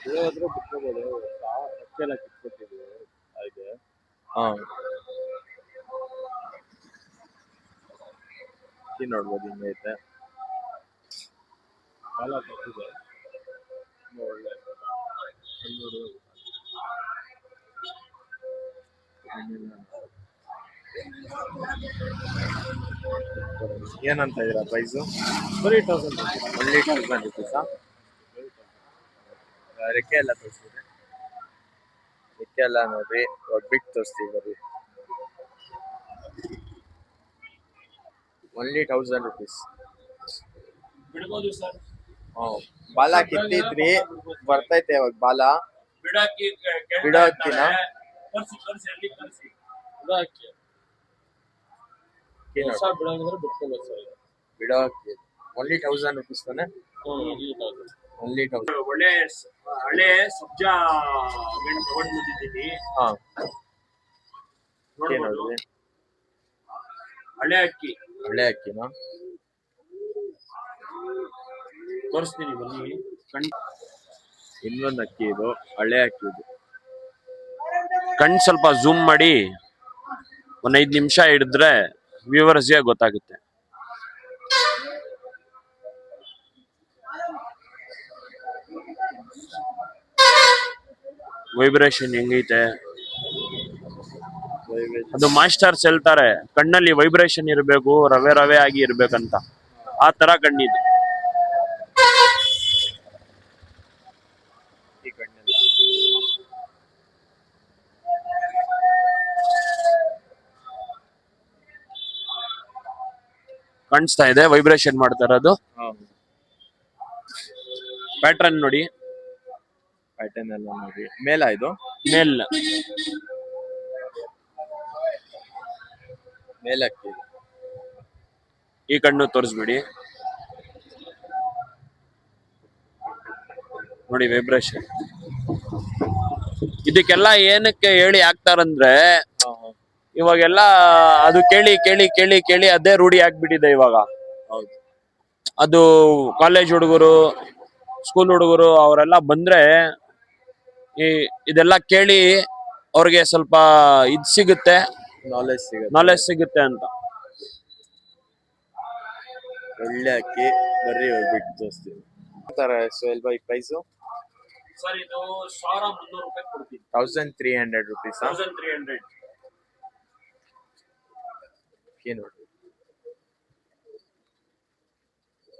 ಬಿಡೋದ್ರೆ ಬಿಟ್ಕೋಬೋದು ಅಕ್ಕೆಲ್ಲ ಕಿತ್ಕೊಟ್ಟಿದ್ವಿ ಹಾಗೆ. ಹಾ ಅಕ್ಕಿ ನೋಡ್ಬೋದು ಹಿಂಗೈತೆ. ಕಾಲ ಬರ್ತಿದೆ ತುಂಬಾ ಒಳ್ಳೆ ಕಣ್ಣೂರು. ಏನಂತ ಇದೀರಾ ಪ್ರೈಸು? ಬರೀ 1000 ಒನ್ಲಿ 1000 ರುಪೀಸಾ? ರೆಕ್ಕೆ ಎಲ್ಲ ತೋರಿಸಿದ್ರೆ ರೆಕ್ಕೆ ಎಲ್ಲ ನೋಡ್ರಿ, ಬಿಟ್ಟು ತೋರಿಸ್ತೀವಿ ಬರ್ರಿ. Only 1000 rupees. ಬಿಡ್ಬೋದು ಸರ್. ಬಾಲ ಕಿತ್ತಿದ್ರಿ, ಬರ್ತೈತೆ ಇವಾಗ ಬಾಲ. ಬಿಡಾಕಿ ಬಿಡೋ ಅಕ್ಕಿನ ಬಿಡೋ ಅಕ್ಕಿ ಅಕ್ಕಿ ಹೊಸ ನೋಡಿ, ಬಿಡೋಂಗಿದ್ರೆ ಬಿಟ್ಕೋಬೋದು ಸರ್ ಇದು. ಬಿಡೋ ಅಕ್ಕಿ ಒನ್ಲಿ 1000 ರುಪೀಸ್ ತಾನೆ? ಇಲ್ಲಿ 1000. ಒನ್ಲಿ 1000. ಒಳ್ಳೆ ಹಳೆ ಸಬ್ಜಾ ಮೆಣ್ ತಗೊಂಡ್ ಬಂದಿದ್ದೀನಿ. ಹಾ ಅಕ್ಕಿ ನೋಡ್ಬೋದು. ನೋಡ್ರಿ, ಹಳೆ ಅಕ್ಕಿ ಒಳ್ಳೆ ಅಕ್ಕಿನ. ತೋರಿಸ್ತೀನಿ ಬನ್ನಿ. ಇನ್ನೊಂದು ಅಕ್ಕಿ ಇದು, ಹಳೆ ಅಕ್ಕಿ ಇದು. ಕಣ್ ಸ್ವಲ್ಪ ಝೂಮ್ ಮಾಡಿ ಒಂದ್ 5 ನಿಮಿಷ ಹಿಡಿದ್ರೆ ವ್ಯೂವರ್ಸ್ಗೆ ಗೊತ್ತಾಗುತ್ತೆ. ವೈಬ್ರೇಷನ್ ಹೆಂಗೈತೆ ಅದು ಮಾಸ್ಟರ್ಸ್ ಹೇಳ್ತಾರೆ, ಕಣ್ಣಲ್ಲಿ ವೈಬ್ರೇಷನ್ ಇರಬೇಕು, ರವೆ ರವೆ ಆಗಿ ಇರ್ಬೇಕಂತ. ಆ ತರ ಕಣ್ಣಿದೆ. ಈ ಕಣ್ಣೆಲ್ಲ ಕಾಣಿಸ್ತಾ ಇದೆ ವೈಬ್ರೇಷನ್ ಮಾಡ್ತಾ ಇರೋದು. ಪ್ಯಾಟ್ರನ್ ನೋಡಿ, ಪ್ಯಾಟರ್ನ್ ಎಲ್ಲ ನೋಡಿ. ಮೇಲ ಇದು ಮೇಲ್ ಮೇಲಕ್ಕಿ ಇದು. ಈ ಕಣ್ಣು ತೋರಿಸ್ಬಿಡಿ ನೋಡಿ ವೈಬ್ರೇಷನ್. ಇದಕ್ಕೆಲ್ಲ ಏನಕ್ಕೆ ಹೇಳಿ ಹಾಕ್ತಾರಂದ್ರೆ, ಇವಾಗೆಲ್ಲ ಅದು ಕೇಳಿ ಕೇಳಿ ಕೇಳಿ ಕೇಳಿ ಅದೇ ರೂಢಿ ಆಗ್ಬಿಟ್ಟಿದೆ ಇವಾಗ. ಹೌದು. ಅದು ಕಾಲೇಜ್ ಹುಡುಗರು, ಸ್ಕೂಲ್ ಹುಡುಗರು ಅವರೆಲ್ಲ ಬಂದ್ರೆ ಇದೆಲ್ಲ ಕೇಳಿ ಅವ್ರಿಗೆ ಸ್ವಲ್ಪ ಇದ್ ಸಿಗುತ್ತೆ, ನಾಲೆಜ್ ಸಿಗುತ್ತೆ ಅಂತ. ಒಳ್ಳೆ ಅಕ್ಕಿ, ಬರ್ರಿ ಹೋಗ್ಬಿಟ್ಟು ತೋರಿಸ್ತೀವಿ. ಸೋಹೆಲ್ ಭಾಯ್ ಪ್ರೈಸು? ಸರ್ ಇದು 1300 ರೂಪಾಯಿ ಕೊಡ್ತೀನಿ. 1300 ರುಪೀಸ್. 1300. ಅಕ್ಕಿ ನೋಡ್ರಿ,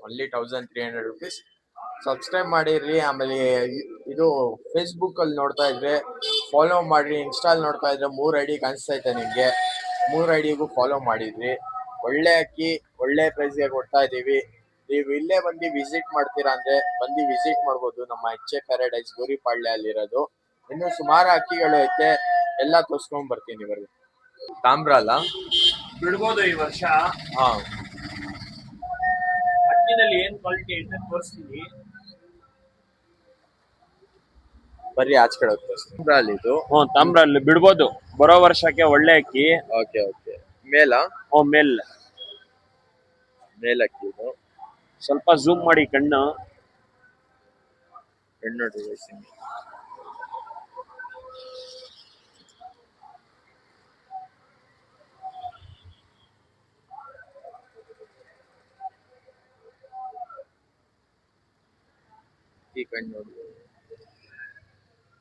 ಒನ್ಲಿ 1300 ರುಪೀಸ್. ಸಬ್ಸ್ಕ್ರೈಬ್ ಮಾಡಿರಿ. ಆಮೇಲೆ ಇದು ಫೇಸ್ಬುಕ್ ಅಲ್ಲಿ ನೋಡ್ತಾ ಇದ್ರೆ ಫಾಲೋ ಮಾಡ್ರಿ. ಇನ್ಸ್ಟಾಲ್ ನೋಡ್ತಾ ಇದ್ರೆ 3 ಐಡಿ ಕಾಣಿಸ್ತೈತೆ ನಿಮ್ಗೆ, 3 ಐಡಿಗೂ ಫಾಲೋ ಮಾಡಿದ್ರಿ. ಒಳ್ಳೆ ಅಕ್ಕಿ ಒಳ್ಳೆ ಪ್ರೈಸ್ಗೆ ಕೊಡ್ತಾ ಇದೀವಿ. ನೀವು ಇಲ್ಲೇ ಬಂದು ವಿಸಿಟ್ ಮಾಡ್ತೀರಾ ಅಂದ್ರೆ ಬಂದು ವಿಸಿಟ್ ಮಾಡ್ಬೋದು. ನಮ್ಮ HA ಪ್ಯಾರಡೈಸ್ ಗೋರಿಪಾಳ್ಯ ಅಲ್ಲಿರೋದು. ಇನ್ನು ಸುಮಾರು ಅಕ್ಕಿಗಳು ಐತೆ, ಎಲ್ಲ ತೋರ್ಸ್ಕೊಂಡ್ ಬರ್ತೀನಿ ಬರ್ರಿ. ತಾಮ್ರ ಅಲ್ಲ, ಬಿಡ್ಬೋದು ಈ ವರ್ಷ. ಹಾ ಅಕ್ಕಿನಲ್ಲಿ ಏನ್ ಕ್ವಾಲಿಟಿ ಐತೆ ತೋರಿಸ್ತೀನಿ. ಬರ್ರಿ ಆಚೆ ಕಡೆ ಹೋಗ್ತೇವೆ. ತಾಮ್ರ ಅಲ್ಲಿ ಇದು. ತಾಮ್ರ ಅಲ್ಲಿ ಬಿಡ್ಬೋದು, ಬರೋ ವರ್ಷಕ್ಕೆ ಒಳ್ಳೆ ಅಕ್ಕಿ. Okay okay. ಮೇಲ ಮೇಲಕ್ಕಿ ಇದು. ಸ್ವಲ್ಪ ಝೂಮ್ ಮಾಡಿ ಕಣ್ಣು. ನೋಡ್ರಿ ವಯಸ್ಸಿನ ಈ ಕಣ್ಣು ನೋಡಿ.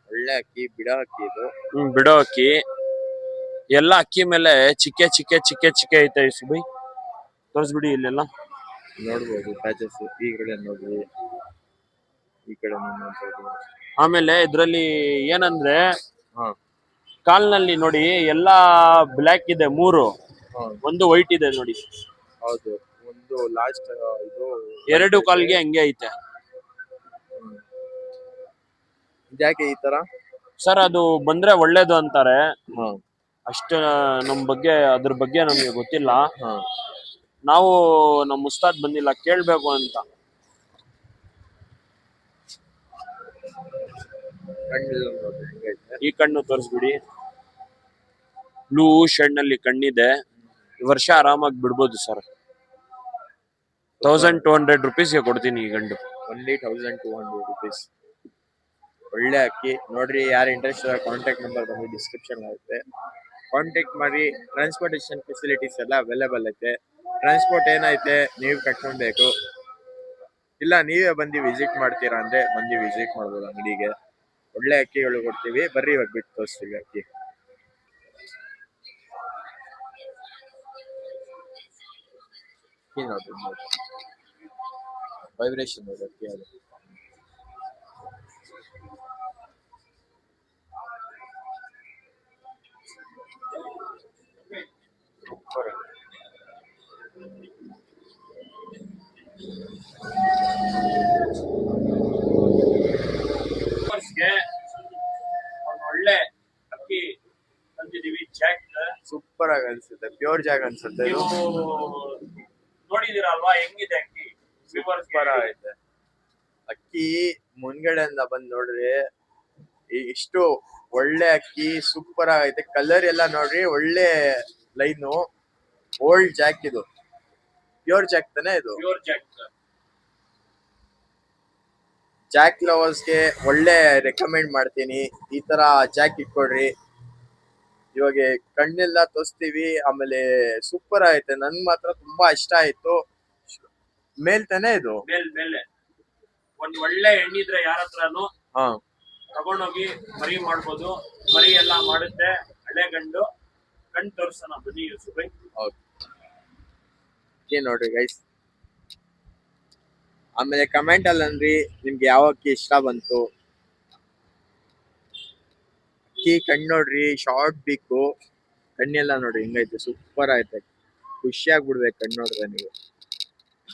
ಒಳ್ಳೆ ಅಕ್ಕಿ, ಬಿಡೋ ಅಕ್ಕಿ ಇದು. ಬಿಡೋ ಅಕ್ಕಿ. ಎಲ್ಲ ಅಕ್ಕಿ ಮೇಲೆ ಚಿಕ್ಕೆ ಚಿಕ್ಕೆ ಚಿಕ್ಕೆ ಚಿಕ್ಕೆ ಐತೆ. ಸುಬೈ ತೋರಿಸ್ಬಿಡಿ ಇಲ್ಲೆಲ್ಲ ನೋಡ್ಬೋದು ಪ್ಯಾಚಸ್. ಈ ಕಡೆ ನೋಡ್ರಿ, ಈ ಕಡೆ ನೋಡ್ಬೋದು. ಆಮೇಲೆ ಇದ್ರಲ್ಲಿ ಏನಂದ್ರೆ ಹಾ ಕಾಲ್ನಲ್ಲಿ ನೋಡಿ ಎಲ್ಲಾ ಬ್ಲ್ಯಾಕ್ ಇದೆ, 3 ಒಂದು ವೈಟ್ ಇದೆ ನೋಡಿ. ಹೌದು, ಒಂದು ಲಾಸ್ಟ್ ಇದು 2 ಕಾಲ್ಗೆ ಹಂಗೆ ಐತೆ. ಇದ್ಯಾಕೆ ಈ ತರ? ಸರ್ ಅದು ಬಂದ್ರೆ ಒಳ್ಳೇದು ಅಂತಾರೆ. ಹಾ ಅಷ್ಟ ಅದ್ರ ಬಗ್ಗೆ ನಮ್ಗೆ ಗೊತ್ತಿಲ್ಲ. ಹಾ ನಾವು ನಮ್ಮ ಉಸ್ತಾದ್ ಬಂದಿಲ್ಲ, ಕೇಳ್ಬೇಕು ಅಂತ. ಈ ಕಣ್ಣು ತೋರಿಸ್ಬಿಡಿ. ಬ್ಲೂ ಶೇಡ್ ನಲ್ಲಿ ಕಣ್ಣಿದೆ. ಈ ವರ್ಷ ಆರಾಮಾಗಿ ಬಿಡ್ಬೋದು ಸರ್. 1200 ರುಪೀಸ್ಗೆ ಕೊಡ್ತೀನಿ ಈ ಗಂಡು. Only 1200 rupees. ಒಳ್ಳೆ ಅಕ್ಕಿ ನೋಡ್ರಿ. ಯಾರು ಇಂಟ್ರೆಸ್ಟ್ ಕಾಂಟ್ಯಾಕ್ಟ್ ನಂಬರ್ ಬಂದು ಡಿಸ್ಕ್ರಿಪ್ಷನ್ ಆಗುತ್ತೆ, ಕಾಂಟ್ಯಾಕ್ಟ್ ಮಾಡಿ. ಟ್ರಾನ್ಸ್ಪೋರ್ಟೇಷನ್ ಫೆಸಿಲಿಟೀಸ್ ಎಲ್ಲ ಅವೈಲೇಬಲ್ ಐತೆ. ಟ್ರಾನ್ಸ್ಪೋರ್ಟ್ ಏನೈತೆ ನೀವು ಕಟ್ಕೊಬೇಕು, ಇಲ್ಲ ನೀವೇ ಬಂದು ವಿಸಿಟ್ ಮಾಡ್ತೀರಾ ಅಂದ್ರೆ ಬಂದು ವಿಸಿಟ್ ಮಾಡ್ಬೋದು ಅಂಗಡಿಗೆ. ಒಳ್ಳೆ ಅಕ್ಕಿಗಳು ಕೊಡ್ತೀವಿ, ಬರ್ರಿ ಇವಾಗ ಬಿಟ್ಟು ತೋರಿಸ್ತೀವಿ ಅಕ್ಕಿ. ನೋಡ್ರಿ ವೈಬ್ರೇಷನ್ ನೋಡಿ ಅಕ್ಕಿ ಅದು. ಒಳ್ಳೆ ಅಕ್ಕಿ ತಂದಿದೀವಿ. ಜಾಕ್ ಸೂಪರ್ ಆಗಿ ಅನ್ಸುತ್ತೆ, ಪ್ಯೂರ್ ಜಾಗ್ ಅನ್ಸುತ್ತೆ ಇದು. ನೋಡಿದಿರಲ್ವಾ ಹೆಂಗಿದೆ ಅಕ್ಕಿ? ಸೂಪರ್ ಆಗೈತೆ ಅಕ್ಕಿ. ಮುಂದ್ಗಡೆಯಿಂದ ಬಂದ್ ನೋಡ್ರಿ ಇಷ್ಟು ಒಳ್ಳೆ ಅಕ್ಕಿ, ಸೂಪರ್ ಆಗೈತೆ. ಕಲರ್ ಎಲ್ಲ ನೋಡ್ರಿ, ಒಳ್ಳೆ ಲೈನು. ಓಲ್ಡ್ ಜಾಕ್ ಇದು, ಪ್ಯೂರ್ ಜಾಕ್ ತಾನೆ ಇದು. Pure Jack. ಜಾಕ್ ಲವರ್ಸ್ಗೆ ಒಳ್ಳೆ ರೆಕಮೆಂಡ್ ಮಾಡ್ತೀನಿ, ಈ ತರ ಜಾಕ್ ಇಟ್ಕೊಡ್ರಿ. ಇವಾಗ ಕಣ್ಣೆಲ್ಲ ತೋರಿಸ್ತೀವಿ. ಆಮೇಲೆ ಸೂಪರ್ ಆಗೈತೆ, ನನ್ ಮಾತ್ರ ತುಂಬಾ ಇಷ್ಟ ಆಯ್ತು. ಮೇಲ್ ತಾನೆ ಇದು, ಮೇಲೆ ಒಂದ್ ಒಳ್ಳೆ ಹೆಣ್ಣಿದ್ರೆ ಯಾರ ಹತ್ರನು ಹಾ ತಗೊಂಡೋಗಿ ಮರಿ ಮಾಡ್ಬೋದು. ಮರಿ ಎಲ್ಲಾ ಮಾಡುತ್ತೆ ಹಳೆ ಗಂಡು. ಕಣ್ ತೋರ್ಸೋಣ ಬನ್ನಿ ಯೂಸುಫೈ. ನೋಡ್ರಿ ಗೈಸ್. ಆಮೇಲೆ ಕಮೆಂಟ್ ಅಲ್ಲಿ ಅನ್ರಿ ನಿಮ್ಗೆ ಯಾವ ಅಕ್ಕಿ ಇಷ್ಟ ಬಂತು. ಅಕ್ಕಿ ಕಣ್ ನೋಡ್ರಿ, ಶಾರ್ಟ್ ಬೇಕು. ಕಣ್ಣೆಲ್ಲ ನೋಡ್ರಿ ಹಿಂಗೈತೆ, ಸೂಪರ್ ಆಯ್ತು. ಖುಷಿ ಆಗ್ಬಿಡ್ಬೇಕು ಕಣ್ ನೋಡ್ರೆ ನೀವು.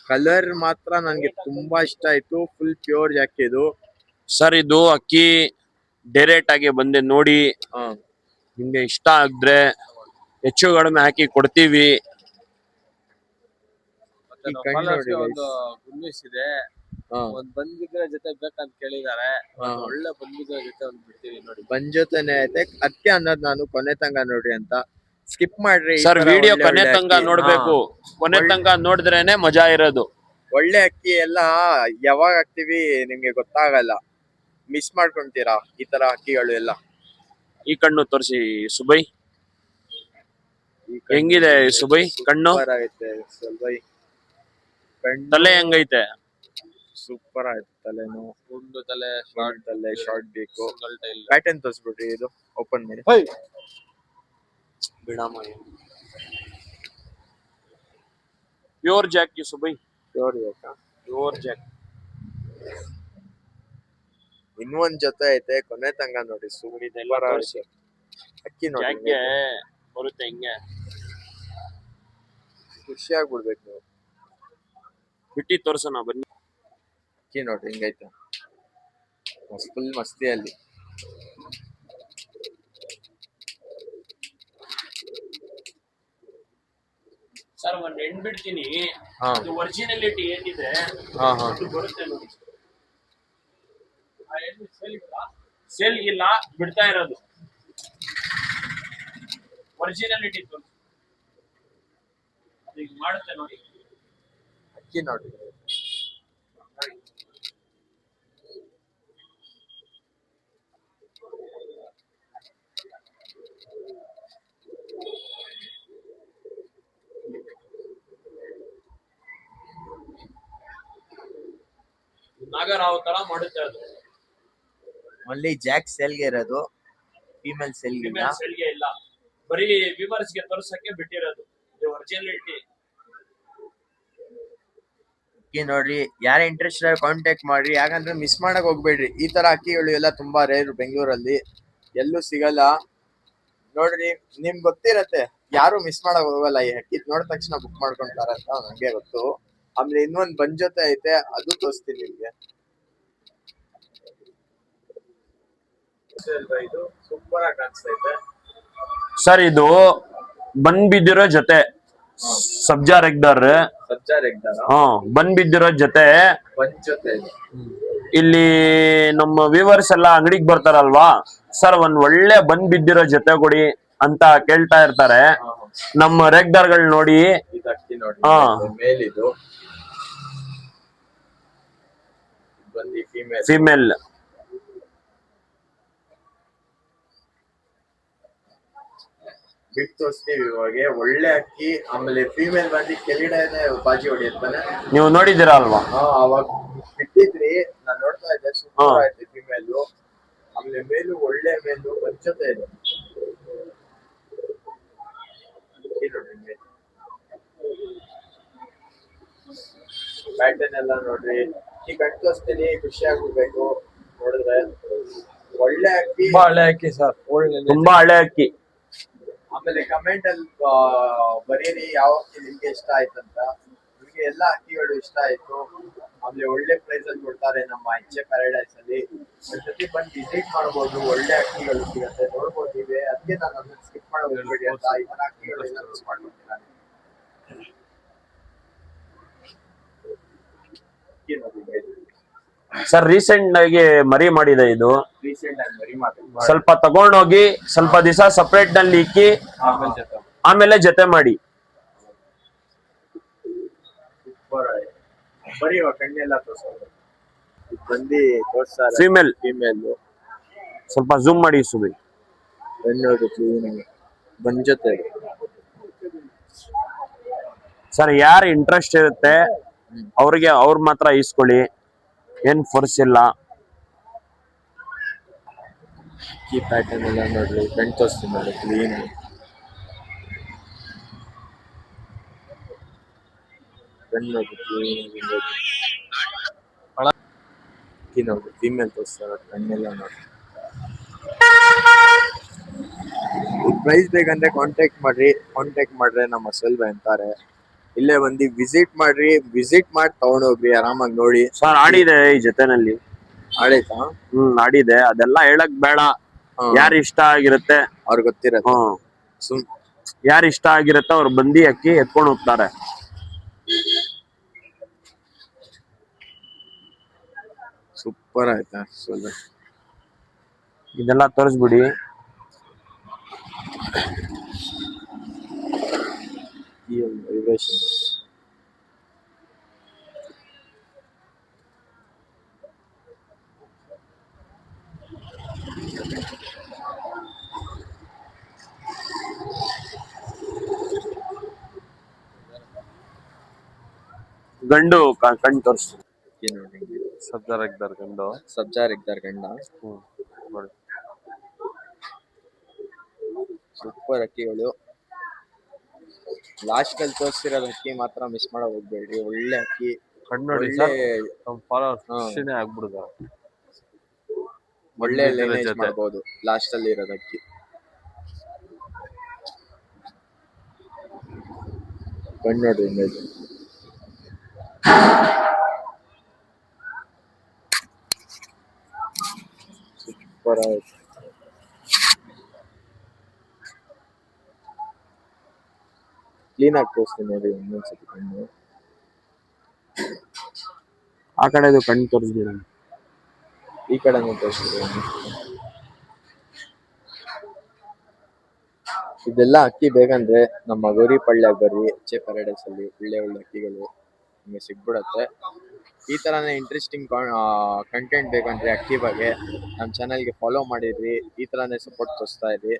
ಕಲರ್ ಮಾತ್ರ ನನ್ಗೆ ತುಂಬಾ ಇಷ್ಟ ಆಯ್ತು. ಫುಲ್ ಪ್ಯೂರ್ ಜಾಕ್ ಇದು. ಸರ್ ಇದು ಅಕ್ಕಿ ಡೈರೆಕ್ಟ್ ಆಗಿ ಬಂದೆ ನೋಡಿ. ನಿಮ್ಗೆ ಇಷ್ಟ ಆಗಿದ್ರೆ ಹೆಚ್ಚು ಕಡಿಮೆ ಹಾಕಿ ಕೊಡ್ತೀವಿ. ಒಂದು ಗುಡ್ ನ್ಯೂಸ್ ಇದೆ. ಒಂದ್ ಬಂದಿದ್ರ ಜೊತೆ ಬೇಕಂತ ಕೇಳಿದಾರೆ. ಒಳ್ಳೆ ಬಂದಿದ್ರ ಜೊತೆ ಒಂದ್ ಬಿಡ್ತೀವಿ ನೋಡಿ. ಬಂದ್ ಜೊತೆನೆ ಐತೆ ಅಕ್ಕಿ ಅನ್ನೋದು. ನಾನು ಕೊನೆ ತಂಗ ನೋಡ್ರಿ ಅಂತ ಸ್ಕಿಪ್ ಮಾಡ್ರಿ. ಸರ್ ವಿಡಿಯೋ ಕೊನೆ ತನಕ ನೋಡ್ಬೇಕು. ಕೊನೆ ತನಕ ನೋಡಿದ್ರೇನೆ ಮಜಾ ಇರೋದು. ಒಳ್ಳೆ ಅಕ್ಕಿ ಎಲ್ಲ ಯಾವಾಗ ಹಾಕ್ತಿವಿ ನಿಮ್ಗೆ ಗೊತ್ತಾಗಲ್ಲ, ಮಿಸ್ ಮಾಡ್ಕೊಂತೀರಾ ಈ ತರ ಅಕ್ಕಿಗಳು ಎಲ್ಲ. ಈ ಕಣ್ಣು ತೋರಿಸಿ ಸುಬೈ, ಹೆಂಗಿದೆ ಸುಬೈ ಕಣ್ಣು? ಆಗೈತೆ ಸುಬೈ. ತಲೆ ಹೆಂಗೈತೆ? ಸೂಪರ್ ಆಯ್ತು. ತಲೆನು ಗುಂಡು ತಲೆ, ಶಾರ್ಟ್ ತಲೆ, ಶಾರ್ಟ್ ಬೇಕು. ಟೈಲ್ ಪ್ಯಾಟರ್ನ್ ತೋರಿಸ್ಬಿಟ್ರಿ, ಇದು ಓಪನ್ ಮಾಡಿ ಬಿಡಮ್ಮ. ಪ್ಯೂರ್ ಜಾಕ್ ಸುಬೈ, ಪ್ಯೂರ್ ಬೇಕಾ? Pure Jack. ಇನ್ನೊಂದ್ ಜೊತೆ ಐತೆ ಕೊನೆ ತಂಗ ನೋಡಿ. ಸೂಪರ್ ಆಗಿದೆ ಅಕ್ಕಿ ನೋಡಿ. ಜಾಕ್ಗೆ ಬರುತ್ತೆ ಹಿಂಗೆ, ಖುಷಿ ಆಗ್ಬಿಡ್ಬೇಕು ನೀವು. ಬಿಟ್ಟಿ ತೋರ್ಸೋಣ ಬನ್ನಿ. ಅಕ್ಕಿ ನೋಡ್ರಿ ಹಿಂಗೈತೆ, ಫುಲ್ ಮಸ್ತಿಯಲ್ಲಿ. ಸರ್ ಒಂದ್ ಹೆಣ್ ಬಿಡ್ತೀನಿ, ಒರಿಜಿನಲಿಟಿ ಏನಿದೆ ಅದು ಬರುತ್ತೆ ನೋಡಿ. ಸೇಲ್ ಇಲ್ಲ, ಬಿಡ್ತಾ ಇರೋದು ಒರಿಜಿನಲಿಟಿ ತೋರಿಸಿ. ಅದು ಹಿಂಗ್ ಮಾಡುತ್ತೆ ನೋಡಿ ಅಕ್ಕಿ ನೋಡಿ. ನಾಗರಾವ್ ತರ ಮಾಡುತ್ತೆ ಅದು. ಓನ್ಲಿ ಜಾಕ್ ಸೆಲ್ಗೆ ಇರೋದು, ಫೀಮೇಲ್ ಸೆಲ್ಗೆ ಇಲ್ಲ. ಬರೀ ವಿವರ್ಸ್ ಗೆ ತೋರ್ಸಕ್ಕೆ ಬಿಟ್ಟಿರೋದು ಇದು ಒರಿಜಿನಲಿಟಿ. ನೋಡ್ರಿ, ಯಾರ ಇಂಟ್ರೆಸ್ಟ್ ಕಾಂಟ್ಯಾಕ್ಟ್ ಮಾಡ್ರಿ, ಯಾಕಂದ್ರೆ ಮಿಸ್ ಮಾಡಕ್ ಹೋಗ್ಬೇಡ್ರಿ. ಈ ತರ ಅಕ್ಕಿಗಳು ಎಲ್ಲ ತುಂಬಾ ರೇರ್, ಬೆಂಗಳೂರಲ್ಲಿ ಎಲ್ಲೂ ಸಿಗಲ್ಲ. ನೋಡ್ರಿ ನಿಮ್ಗೆ ಗೊತ್ತಿರತ್ತೆ, ಯಾರು ಮಿಸ್ ಮಾಡಕ್ ಹೋಗಲ್ಲ. ಈ ಅಕ್ಕಿ ನೋಡಿದ ತಕ್ಷಣ ಬುಕ್ ಮಾಡ್ಕೊಂತಾರ ಅಂತ ನಂಗೆ ಗೊತ್ತು. ಆಮೇಲೆ ಇನ್ನೊಂದ್ ಬಂದ್ ಜೊತೆ ಐತೆ, ಅದು ತೋರಿಸ್ತೀನಿ ನಿಮ್ಗೆ. ಇದು ಸೂಪರ್ ಆಗಿ ಕಾಣಿಸ್ತೈತೆ ಸರ್. ಇದು ಬಂದ್ ಬಿದ್ದಿರೋ ಜೊತೆ ಸಬ್ಜಾ ರೆಗ್ದಾರ್. ಬಂದ್ ಬಿದ್ದಿರೋ ಜೊತೆ ಇಲ್ಲಿ ನಮ್ಮ ವ್ಯೂವರ್ಸ್ ಎಲ್ಲ ಅಂಗಡಿಗೆ ಬರ್ತಾರಲ್ವಾ ಸರ್, ಒಂದ್ ಒಳ್ಳೆ ಬಂದ್ ಬಿದ್ದಿರೋ ಜೊತೆ ಕೊಡಿ ಅಂತ ಕೇಳ್ತಾ ಇರ್ತಾರೆ. ನಮ್ಮ ರೆಗ್ದಾರ್ಗಳು ನೋಡಿ. ಮೇಲಿದು ಫಿಮೇಲ್ ಬಿಟ್ಟು ತೋರಿಸ್ತೀವಿ ಇವಾಗ. ಒಳ್ಳೆ ಅಕ್ಕಿ. ಆಮೇಲೆ ಫೀಮೇಲ್ ಬಂದು ಕೆಳಗಡೆನೆ ಬಾಜಿ ಹೊಡಿಯುತ್ತಾನೆ. ನೀವು ನೋಡಿದ್ದೀರಾ ಅಲ್ವಾ? ಅವಾಗ ಬಿಟ್ಟಿದ್ರಿ, ನಾನ್ ನೋಡ್ತಾ ಇದ್ದೆ, ಸೂಪರ್ ಆಯ್ತು ಫೀಮೇಲು. ಆಮೇಲೆ ಮೇಲು ಒಳ್ಳೆ ಮೇಲು ಬಂಚತೆ ಇದೆ. ಪ್ಯಾಟರ್ನ್ ಎಲ್ಲ ನೋಡ್ರಿ, ಈ ಕಣ್ತೋಸ್ತೀನಿ, ಖುಷಿ ಆಗ್ಬಿಡ್ಬೇಕು ನೋಡಿದ್ರೆ. ಒಳ್ಳೆ ಅಕ್ಕಿ, ಒಳ್ಳೆ ಅಕ್ಕಿ ಸರ್, ಒಳ್ಳೆ ತುಂಬಾ ಹಳೆ ಅಕ್ಕಿ. ಆಮೇಲೆ ಕಮೆಂಟ್ ಅಲ್ಲಿ ಬರೀರಿ ಯಾವ ಅಕ್ಕಿ ನಿಮ್ಗೆ ಇಷ್ಟ ಆಯ್ತಂತ. ನಿಮ್ಗೆ ಎಲ್ಲಾ ಅಕ್ಕಿಗಳು ಇಷ್ಟ ಆಯ್ತು. ಆಮೇಲೆ ಒಳ್ಳೆ ಪ್ರೈಸ್ ಅಲ್ಲಿ ಕೊಡ್ತಾರೆ ನಮ್ಮ ಎಚ್ ಎ ಪ್ಯಾರಡೈಸ್ ಅಲ್ಲಿ. ಒಂದ್ಸತಿ ಬಂದು ವಿಸಿಟ್ ಮಾಡ್ಬೋದು, ಒಳ್ಳೆ ಅಕ್ಕಿಗಳು ಸಿಗುತ್ತೆ, ನೋಡ್ಬೋದು ನೀವೇ. ಅದಕ್ಕೆ ನಾನು ಅದನ್ನ ಸ್ಕಿಪ್ ಮಾಡೋದು ಹೇಳ್ಬೇಡಿ ಅಂತ ಇದನ್ನ ಅಕ್ಕಿಗಳೆಲ್ಲ ಮಿಸ್ ಮಾಡ್ಕೊತೀನಿ ನಾನು. ಅಕ್ಕಿ ನೋಡಿ guys. ಸರ್ ರೀಸೆಂಟ್ ಆಗಿ ಮರಿ ಮಾಡಿದೆ ಇದು. ರೀಸೆಂಟ್ ಆಗಿ ಮರಿ ಮಾಡಿ ಸ್ವಲ್ಪ ತಗೊಂಡೋಗಿ ಸ್ವಲ್ಪ ದಿವಸ ಸಪರೇಟ್ ನಲ್ಲಿ ಇಕ್ಕಿ ಆಮೇಲೆ ಜೊತೆ ಮಾಡಿ. ಸೂಪರ್ ಆಗಿದೆ. ಬರೀ ಕಣ್ಣೆಲ್ಲ ತೋರ್ಸೋದು ಬಂದು ತೋರ್ಸ್ತಾರೆ. ಫೀಮೇಲ್ ಫೀಮೇಲ್ ಸ್ವಲ್ಪ ಜೂಮ್ ಮಾಡಿ ಸುಬಿ. ಬೆನ್ನೋದು ಕ್ಲೀನ್ ಬಂಜತೆ. ಸರ್ ಯಾರು ಇಂಟ್ರೆಸ್ಟ್ ಇರುತ್ತೆ ಅವ್ರಿಗೆ ಅವ್ರ ಮಾತ್ರ ಇಸ್ಕೊಳ್ಳಿ, ಏನ್ ಫೋರ್ಸ್ ಇಲ್ಲ. ಈ ಪ್ಯಾಟರ್ನ್ ಎಲ್ಲ ನೋಡ್ರಿ, ಬೆಂಡ್ ತೋರಿಸ್ತೀನಿ ನೋಡಿ ಕ್ಲೀನ್. ಬೆನ್ನೋದು ಕ್ಲೀನ್ ನೋಡಿ, ಫೀಮೇಲ್ ತೋರಿಸ್ತಾರೆ ಕಣ್ಣೆಲ್ಲ ನೋಡಿ. ಪ್ರೈಸ್ ಬೇಕಂದ್ರೆ ಕಾಂಟ್ಯಾಕ್ಟ್ ಮಾಡ್ರೆ ನಮ್ಮ ಸೆಲ್ವ ಅಂತಾರೆ. ಇಲ್ಲೇ ಬಂದು ವಿಸಿಟ್ ಮಾಡಿ ತಗೊಂಡೋಗ್ರಿ, ಆರಾಮಾಗಿ ನೋಡಿ. ಸರ್ ಆಡಿದೆ ಈ ಜೊತೆನಲ್ಲಿ. ಆಡೈತಾ? ಆಡಿದೆ. ಅದೆಲ್ಲ ಹೇಳಕ್ ಬೇಡ, ಯಾರು ಇಷ್ಟ ಆಗಿರುತ್ತೆ ಅವ್ರಿಗೆ ಗೊತ್ತಿರತ್ತೆ. ಯಾರು ಇಷ್ಟ ಆಗಿರುತ್ತೆ ಅವ್ರು ಬಂದಿ ಅಕ್ಕಿ ಎತ್ಕೊಂಡು ಹೋಗ್ತಾರೆ. ಸೂಪರ್ ಆಯ್ತಾ? ಸ್ವಲ್ಪ ಇದೆಲ್ಲ ತೋರಿಸ್ಬಿಡಿ. ಈ ಒಂದು ವೈಬ್ರೇಷನ್ ಗಂಡು ಕಣ್ ತೋರಿಸ್ತೀನಿ. ಸಬ್ಜಾರ್ ಇದ್ದಾರೆ ಗಂಡ. ಸೂಪರ್ ಅಕ್ಕಿಗಳು. ಲಾಸ್ಟ್ ಅಲ್ಲಿ ತೋರಿಸಿರೋದು ಅಕ್ಕಿ ಮಾತ್ರ ಮಿಸ್ ಮಾಡೋ ಹೋಗ್ಬೇಡ್ರಿ. ಒಳ್ಳೆ ಅಕ್ಕಿ, ಒಳ್ಳೆ ಲೈನೇಜ್ ಮಾಡಬಹುದು ಲಾಸ್ಟ್ ಅಲ್ಲಿ ಇರೋದು ಅಕ್ಕಿ. ನೋಡಿ ಇಮೇಜ್ ಸೂಪರ್ ಆಯ್ತು. ಕ್ಲೀನ್ ಆಗಿ ತೋರಿಸ್ತೀನಿ ನೋಡಿ ಇನ್ನೊಂದ್ಸತಿ ಕಣ್ಣು. ಆ ಕಡೆದು ಕಣ್ಣು ತೋರಿಸ್ಬಿಡ, ಈ ಕಡೆನೂ ತೋರಿಸ್ತೀನಿ. ಇದೆಲ್ಲ ಅಕ್ಕಿ ಬೇಕಂದ್ರೆ ನಮ್ಮ ಗೌರಿಪಳ್ಳಿಯಾಗ ಬರ್ರಿ, ಎಚ್ ಎ ಪ್ಯಾರಡೈಸ್ ಅಲ್ಲಿ ಒಳ್ಳೆ ಅಕ್ಕಿಗಳು ನಿಮಗೆ ಸಿಗ್ಬಿಡತ್ತೆ. ಈ ತರನೇ ಇಂಟ್ರೆಸ್ಟಿಂಗ್ ಕಂಟೆಂಟ್ ಬೇಕಂದ್ರೆ ಅಕ್ಕಿ ಬಗ್ಗೆ ನಮ್ಮ ಚಾನಲ್ಗೆ ಫಾಲೋ ಮಾಡಿದ್ರಿ. ಈ ತರನೇ ಸಪೋರ್ಟ್ ತೋರಿಸ್ತಾ ಇದ್ರಿ.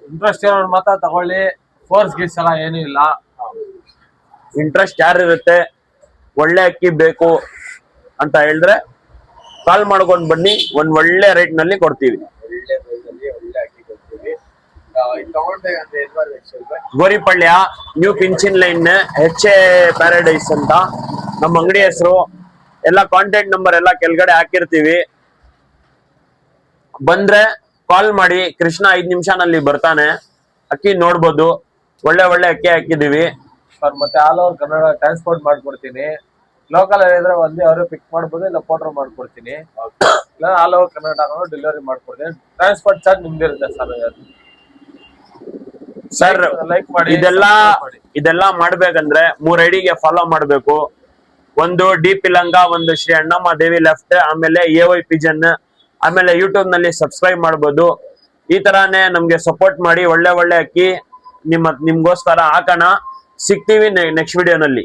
ಇಂಟ್ರೆಸ್ಟ್ ಇರೋರು ಮಾತ್ರ ತಗೊಳ್ಳಿ, ಫೋರ್ಸ್ ಗೀಸ್ ಎಲ್ಲ ಏನೂ ಇಲ್ಲ. ಇಂಟ್ರೆಸ್ಟ್ ಯಾರು ಇರುತ್ತೆ, ಒಳ್ಳೆ ಅಕ್ಕಿ ಬೇಕು ಅಂತ ಹೇಳಿದ್ರೆ ಕಾಲ್ ಮಾಡ್ಕೊಂಡು ಬನ್ನಿ, ಒಂದ್ ಒಳ್ಳೆ ರೇಟ್ ನಲ್ಲಿ ಕೊಡ್ತೀವಿ. ಒಳ್ಳೆ ಪ್ರೈಸಲ್ಲಿ ಒಳ್ಳೆ ಅಕ್ಕಿ ಕೊಡ್ತೀವಿ. ತಗೊಂಡ್ಬೇಕಂದ್ರೆ ಎಲ್ಲಿ ಬರ್ಬೇಕು ಸ್ವಲ್ಪ? ಗೋರಿಪಳ್ಯ ನ್ಯೂ ಪಿಂಚಿನ್ ಲೈನ್ ಎಚ್ ಎ ಪ್ಯಾರಡೈಸ್ ಅಂತ ನಮ್ಮ ಅಂಗಡಿ ಹೆಸರು. ಎಲ್ಲ ಕಾಂಟ್ಯಾಕ್ಟ್ ನಂಬರ್ ಎಲ್ಲ ಕೆಳಗಡೆ ಹಾಕಿರ್ತೀವಿ. ಬಂದ್ರೆ ಕಾಲ್ ಮಾಡಿ, ಕೃಷ್ಣ 5 ನಿಮಿಷನಲ್ಲಿ ಬರ್ತಾನೆ. ಅಕ್ಕಿ ನೋಡ್ಬೋದು, ಒಳ್ಳೆ ಅಕ್ಕಿ ಹಾಕಿದೀವಿ ಸರ್. ಮತ್ತೆ ಆಲ್ ಓವರ್ ಕನ್ನಡ ಟ್ರಾನ್ಸ್ಪೋರ್ಟ್ ಮಾಡ್ಕೊಡ್ತೀನಿ. ಲೋಕಲ್ ಇದ್ರೆ ಬಂದು ಅವರು ಪಿಕ್ ಮಾಡ್ಬೋದು, ಇಲ್ಲ ಫೋಟೋ ಮಾಡ್ಕೊಡ್ತೀನಿ, ಇಲ್ಲ ಆಲ್ ಓವರ್ ಕನ್ನಡ ಡೆಲಿವರಿ ಮಾಡ್ಕೊಡ್ತೀನಿ. ಟ್ರಾನ್ಸ್ಪೋರ್ಟ್ ಚಾರ್ಜ್ ನಿಮ್ದಿರುತ್ತೆ ಸರ್. ಲೈಕ್ ಮಾಡಿ. ಇದೆಲ್ಲ ಮಾಡ್ಬೇಕಂದ್ರೆ 3 ಐಡಿಗೆ ಫಾಲೋ ಮಾಡ್ಬೇಕು. ಒಂದು ಡಿ ಪಿಲಂಗ, ಒಂದು ಶ್ರೀ ಅಣ್ಣಮ್ಮ ದೇವಿ ಲೆಫ್ಟ್, ಆಮೇಲೆ AY ಪಿಜನ್, ಆಮೇಲೆ ಯೂಟ್ಯೂಬ್ ನಲ್ಲಿ ಸಬ್ಸ್ಕ್ರೈಬ್ ಮಾಡ್ಬೋದು. ಈ ತರಾನೇ ನಮ್ಗೆ ಸಪೋರ್ಟ್ ಮಾಡಿ ಒಳ್ಳೆ ಒಳ್ಳೆ ಅಕ್ಕಿ ನಿಮ್ಗೋಸ್ಕರ ಹಾಕೋಣ. ಸಿಗ್ತೀವಿ ನೆಕ್ಸ್ಟ್ ವಿಡಿಯೋನಲ್ಲಿ.